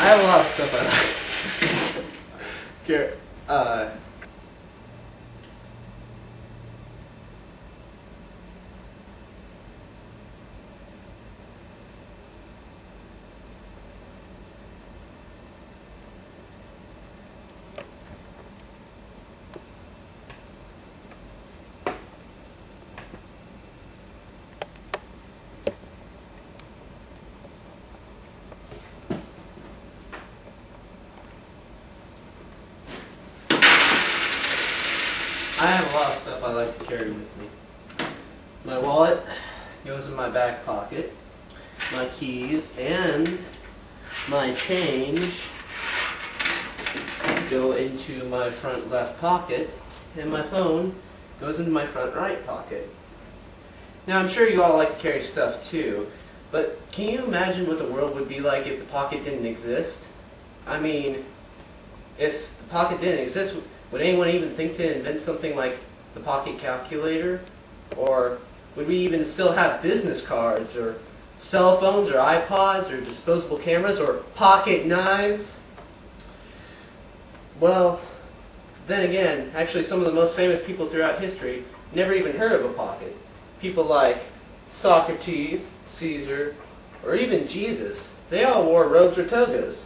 I have a lot of stuff I like. Here, I have a lot of stuff I like to carry with me. My wallet goes in my back pocket. My keys and my change go into my front left pocket. And my phone goes into my front right pocket. Now I'm sure you all like to carry stuff too, but can you imagine what the world would be like if the pocket didn't exist? I mean, if the pocket didn't exist, would anyone even think to invent something like the pocket calculator? Or would we even still have business cards, or cell phones, or iPods, or disposable cameras, or pocket knives? Well, then again, actually some of the most famous people throughout history never even heard of a pocket. People like Socrates, Caesar, or even Jesus. They all wore robes or togas.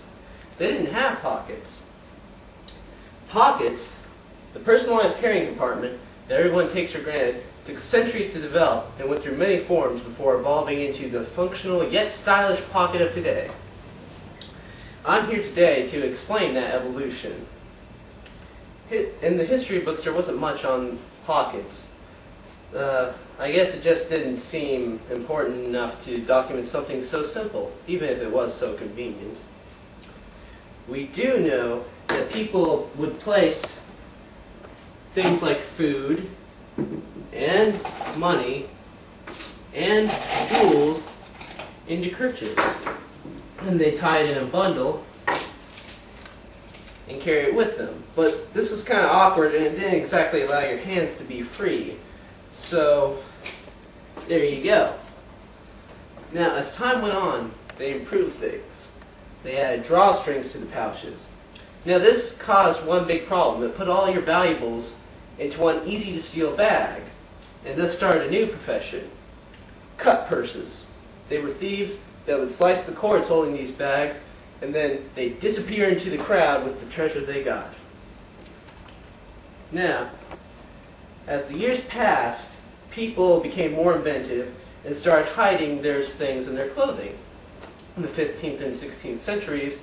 They didn't have pockets. Pockets, the personalized carrying compartment that everyone takes for granted, took centuries to develop and went through many forms before evolving into the functional yet stylish pocket of today. I'm here today to explain that evolution. In the history books there wasn't much on pockets. I guess it just didn't seem important enough to document something so simple, even if it was so convenient. We do know that people would place things like food and money and jewels into kerchiefs, and they tie it in a bundle and carry it with them. But this was kind of awkward, and it didn't exactly allow your hands to be free. So there you go. Now as time went on, they improved things. They added drawstrings to the pouches. Now this caused one big problem. It put all your valuables into one easy-to-steal bag, and this started a new profession: cut purses. They were thieves that would slice the cords holding these bags, and then they'd disappear into the crowd with the treasure they got. Now, as the years passed, people became more inventive and started hiding their things in their clothing. In the 15th and 16th centuries,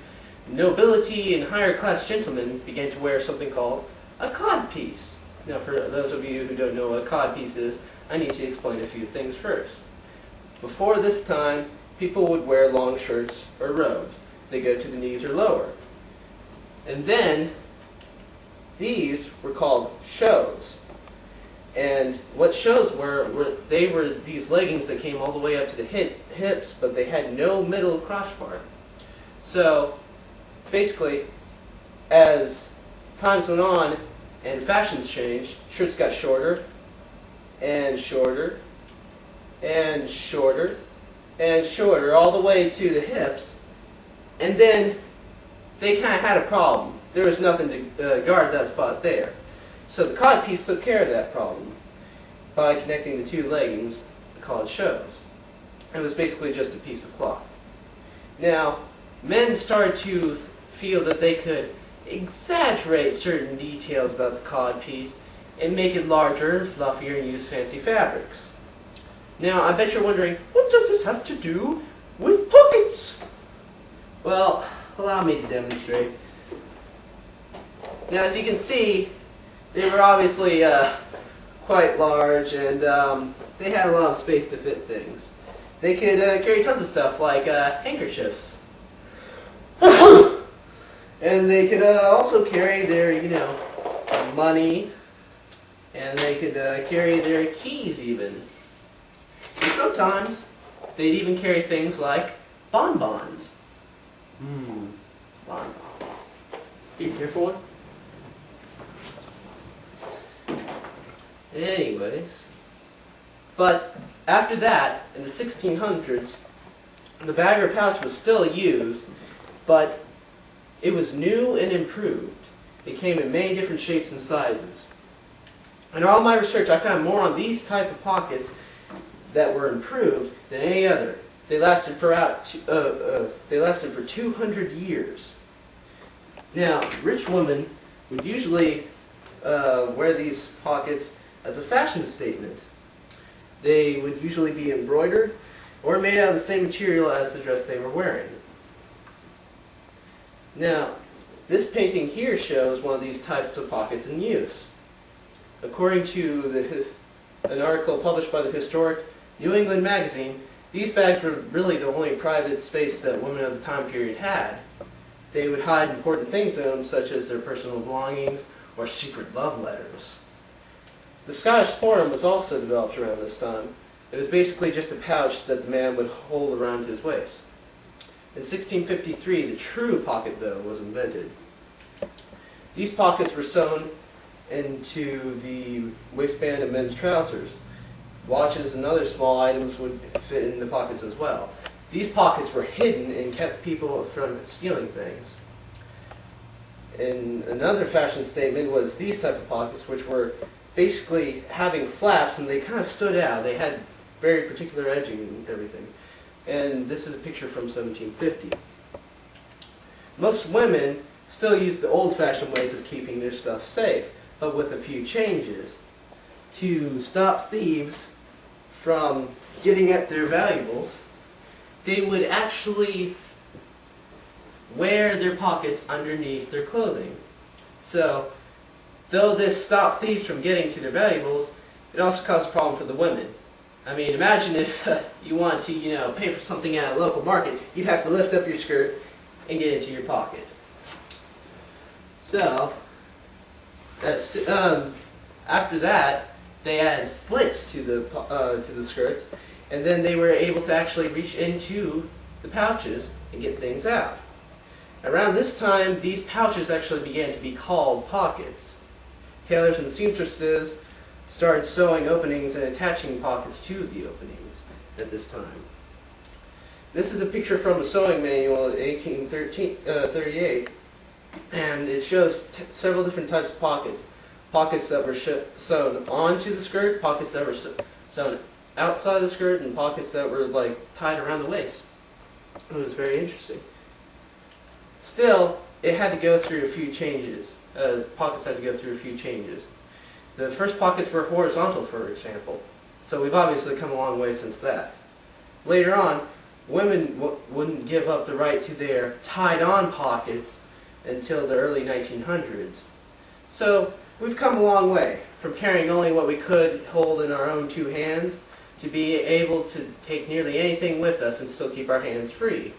nobility and higher class gentlemen began to wear something called a codpiece. Now, for those of you who don't know what a codpiece is, I need to explain a few things first. Before this time, people would wear long shirts or robes. They go to the knees or lower. And then, these were called shows. And what shows were these leggings that came all the way up to the hips, but they had no middle crotch part. So, basically, as times went on and fashions changed, shirts got shorter and shorter and shorter and shorter all the way to the hips, and then they kind of had a problem. There was nothing to guard that spot there. So the codpiece took care of that problem by connecting the two leggings called shows. It was basically just a piece of cloth. Now, men started to feel that they could exaggerate certain details about the codpiece and make it larger and fluffier and use fancy fabrics. Now, I bet you're wondering, what does this have to do with pockets? Well, allow me to demonstrate. Now, as you can see, they were obviously quite large, and they had a lot of space to fit things. They could carry tons of stuff like handkerchiefs. And they could also carry their, money, and they could carry their keys even. And sometimes they'd even carry things like bonbons. Bonbons. Be careful one. Anyways, but after that, in the 1600s, the bag or pouch was still used, but It was new and improved. It came in many different shapes and sizes. In all my research, I found more on these type of pockets that were improved than any other. They lasted for 200 years. Now, rich women would usually wear these pockets as a fashion statement. They would usually be embroidered or made out of the same material as the dress they were wearing. Now, this painting here shows one of these types of pockets in use. According to an article published by the historic New England magazine, these bags were really the only private space that women of the time period had. They would hide important things in them, such as their personal belongings or secret love letters. The Scottish Forum was also developed around this time. It was basically just a pouch that the man would hold around his waist. In 1653, the true pocket, though, was invented. These pockets were sewn into the waistband of men's trousers. Watches and other small items would fit in the pockets as well. These pockets were hidden and kept people from stealing things. And another fashion statement was these type of pockets, which were basically having flaps, and they kind of stood out. They had very particular edging and everything. And this is a picture from 1750. Most women still use the old-fashioned ways of keeping their stuff safe, but with a few changes. To stop thieves from getting at their valuables, they would actually wear their pockets underneath their clothing. So, though this stopped thieves from getting to their valuables, it also caused a problem for the women. I mean, imagine if you wanted to, pay for something at a local market, you'd have to lift up your skirt and get into your pocket. So, after that, they added slits to the skirts, and then they were able to actually reach into the pouches and get things out. Around this time, these pouches actually began to be called pockets. Tailors and seamstresses started sewing openings and attaching pockets to the openings at this time. This is a picture from a sewing manual in 1838, and it shows several different types of pockets. Pockets that were sewn onto the skirt, pockets that were sewn outside the skirt, and pockets that were tied around the waist. It was very interesting. Still, it had to go through a few changes. Pockets had to go through a few changes. The first pockets were horizontal, for example, so we've obviously come a long way since that. Later on, women wouldn't give up the right to their tied-on pockets until the early 1900s. So we've come a long way from carrying only what we could hold in our own two hands to be able to take nearly anything with us and still keep our hands free.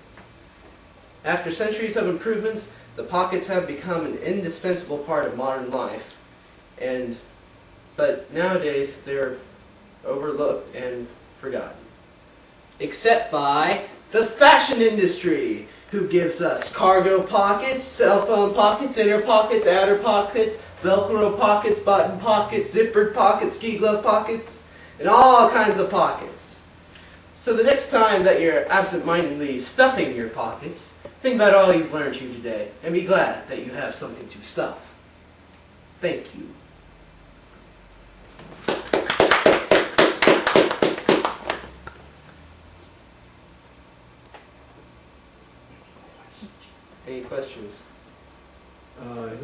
After centuries of improvements, the pockets have become an indispensable part of modern life, but nowadays they're overlooked and forgotten. Except by the fashion industry, who gives us cargo pockets, cell phone pockets, inner pockets, outer pockets, Velcro pockets, button pockets, zippered pockets, ski glove pockets, and all kinds of pockets. So the next time that you're absent-mindedly stuffing your pockets, think about all you've learned here today, and be glad that you have something to stuff. Thank you. Any questions?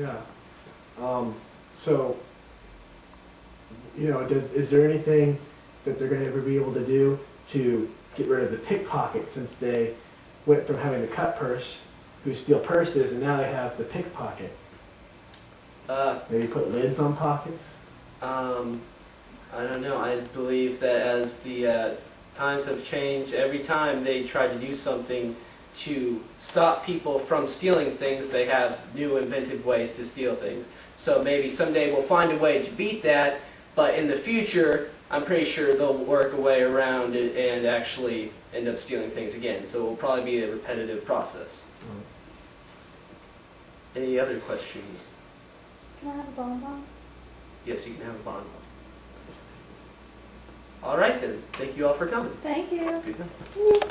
Yeah. So, is there anything that they're going to ever be able to do to get rid of the pickpocket, since they went from having the cut purse, who steal purses, and now they have the pickpocket? Maybe put lids on pockets? I don't know. I believe that as the times have changed, every time they try to do something to stop people from stealing things, they have new inventive ways to steal things. So maybe someday we'll find a way to beat that, but in the future, I'm pretty sure they'll work a way around it and actually end up stealing things again. So it will probably be a repetitive process. Any other questions? Can I have a bonbon? Yes, you can have a bonbon. All right then. Thank you all for coming. Thank you. Good night.